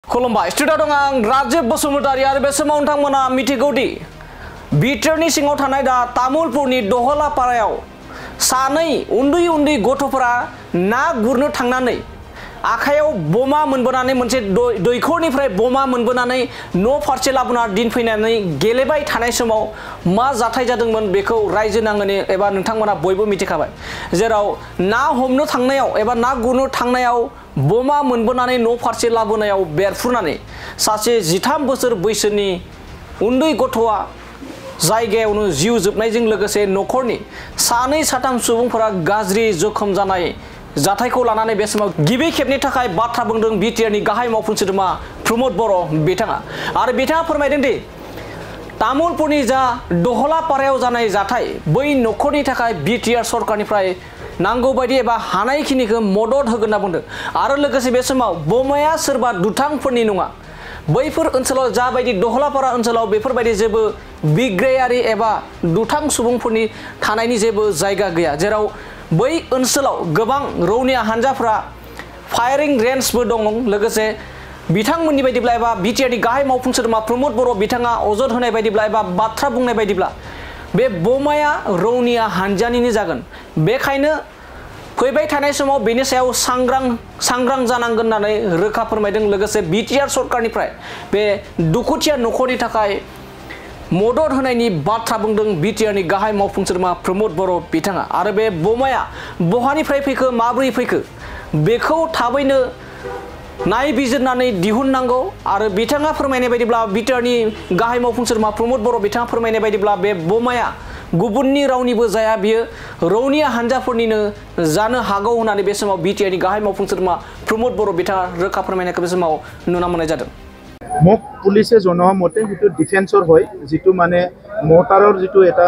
खुलुमबाय स्टुडिअ दं आं राजीब बसुमतारी आरो बे समाव नोंथांमोना मिथिगौदि बिटिआरनि सिङाव थानाय दा तामुलपुरनि दहलापारायाव सानै उन्दै उन्दै गथ'फोरा ना गुरनो थांनानै आखायाव बमा मोनबोनानै मोनसे दैखरनिफ्राय बमा मोनबोनानै न' फारसे लाबोना दिनफैनानै गेलेबाय थानाय समाव मा जाथाय जादोंमोन बेखौ रायजो नाङैनो एबा नोंथांमोना बयबो मिथिखाबाय जेराव ना हमनो थांनायाव एबा ना गुरनो थांनायाव बमा मोनबोनानै न' फारसे लाबोनायाव बेरफ्रुनानै सासे 13 बोसोर बैसोनि उन्दै गथ'आ जायगायावनो जिउ जोबनायजों लोगोसे न'खरनि सानै साथाम सुबुंफोरा गाज्रि जखम जानाय जाथायखौ लानानै बे समाव गिबि खेबनि थाखाय बाथ्रा बुंदों बिटिआरनि गाहाय मावफुं सोद्रोमा प्रमद बर' बिथाङा आरो बिथाङा फोरमायदों दि तामुलपुरनि जा दहलापारायाव जानाय जाथाय बै न'खरनि थाखाय बिटिआर सरकारनिफ्राय नांगौ बायदि एबा हानायखिनिखौ मदद होगोन होनना बुंदों आरो लोगोसे बे समाव बमाया सोरबा दुथांफोरनि नङा बैफोर ओनसोलाव जाबायदि दहलापारा ओनसोलाव बेफोरबायदि जेबो बिग्रायारि एबा दुथां सुबुंफोरनि थानायनि जेबो जायगा गैया जेराव बै ओनसोलाव गोबां रौनिया हानजाफ्रा फायारिं रेन्जबो दं लोगोसे बिथांमोननि बायदिब्ला एबा बिटिआरनि गाहाय मावफुं सोद्रोमा प्रमद बर' बिथाङा अजद होनाय बायदिब्ला एबा बाथ्रा बुंनाय बायदिब्ला बे बमाया रौनिया हानजानिनो जागोन बेखायनो फैबाय थानाय समाव बेनि सायाव सांग्रां जानांगोन होननानै रोखा फोरमायदों लोगोसे बिटिआर सरकारनिफ्राय बे दुखुथिया न'खरनि थाखाय मदद होनायनि बाथ्रा बुंदों बिटिआरनि गाहाय मावफुं सोद्रोमा प्रमद बर' बिथाङा आरो बे बमाया बहानिफ्राय फैखो माबोरै फैखो बेखौ थाबैनो नायबिजिरनानै दिहुननांगौ आरो बिथाङा फोरमायनाय बायदिब्ला बिटिआरनि गाहाय मावफुं सोद्रोमा प्रमद बर' बिथाङा फोरमायनाय बायदिब्ला बे बमाया गुबुननि रावनिबो जाया बियो रौनिया हानजाफोरनिनो जानो हागौ होननानै बे समाव बिटिआरनि गाहाय मावफुं सोद्रोमा प्रमद बर' बिथाङा रोखा फोरमायनायखौ बे समाव नुनो मोननाय जादों মোক পুলিচে জনোৱা মতে সেইটো ডিফেন্সৰ হয় যিটো মানে মৰ্টাৰৰ যিটো এটা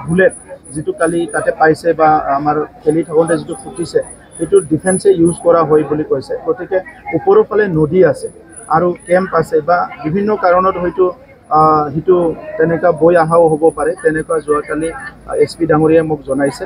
বুলেট যিটো কালি তাতে পাইছে বা আমাৰ খেলি থাকোঁতে যিটো ফুটিছে সেইটো ডিফেন্সে ইউজ কৰা হয় বুলি কৈছে গতিকে ওপৰৰ ফালে নদী আছে আৰু কেম্প আছে বা বিভিন্ন কাৰণত হয়তো সেইটো তেনেকুৱা বৈ অহাও হ'ব পাৰে তেনেকুৱা যোৱাকালি এছপি ডাঙৰীয়াই মোক জনাইছে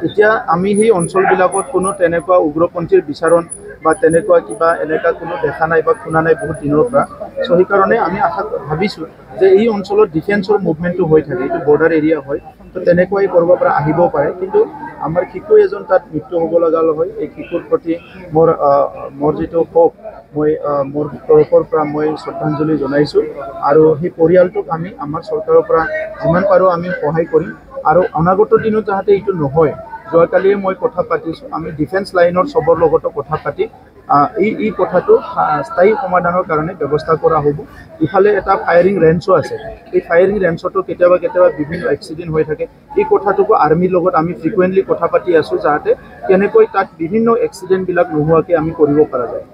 এতিয়া আমি সেই অঞ্চলবিলাকত কোনো তেনেকুৱা উগ্ৰপন্থীৰ বিচাৰণ বা তেনেকুৱা কিবা এনেকুৱা কোনো দেখা নাই বা শুনা নাই বহুত দিনৰ পৰা সো সেইকাৰণে আমি আশা ভাবিছোঁ যে এই অঞ্চলত ডিফেন্সৰ মুভমেণ্টটো হৈ থাকে এইটো বৰ্ডাৰ এৰিয়া হয় তো তেনেকুৱাই কৰিব পৰা আহিব পাৰে কিন্তু আমাৰ শিশু এজন তাত মৃত্যু হ'ব লগা হয় এই শিশুৰ প্ৰতি মোৰ যিটো শোক মই মোৰ তৰফৰ পৰা মই শ্ৰদ্ধাঞ্জলি জনাইছোঁ আৰু সেই পৰিয়ালটোক আমি আমাৰ চৰকাৰৰ পৰা যিমান পাৰোঁ আমি সহায় কৰিম আৰু অনাগত দিনত যাতে এইটো নহয় যোৱাকালিয়ে মই কথা পাতিছোঁ আমি ডিফেন্স লাইনৰ চবৰ লগতো কথা পাতি এই কথাটো স্থায়ী সমাধানৰ কাৰণে ব্যৱস্থা কৰা হ'ব ইফালে এটা ফায়াৰিং ৰেঞ্চো আছে এই ফায়াৰিং ৰেঞ্চতো কেতিয়াবা বিভিন্ন এক্সিডেণ্ট হৈ থাকে এই কথাটোকো আৰ্মিৰ লগত আমি ফ্ৰিকুৱেণ্টলি কথা পাতি আছোঁ যাতে কেনেকৈ তাত বিভিন্ন এক্সিডেণ্টবিলাক নোহোৱাকৈ আমি কৰিব পৰা যায়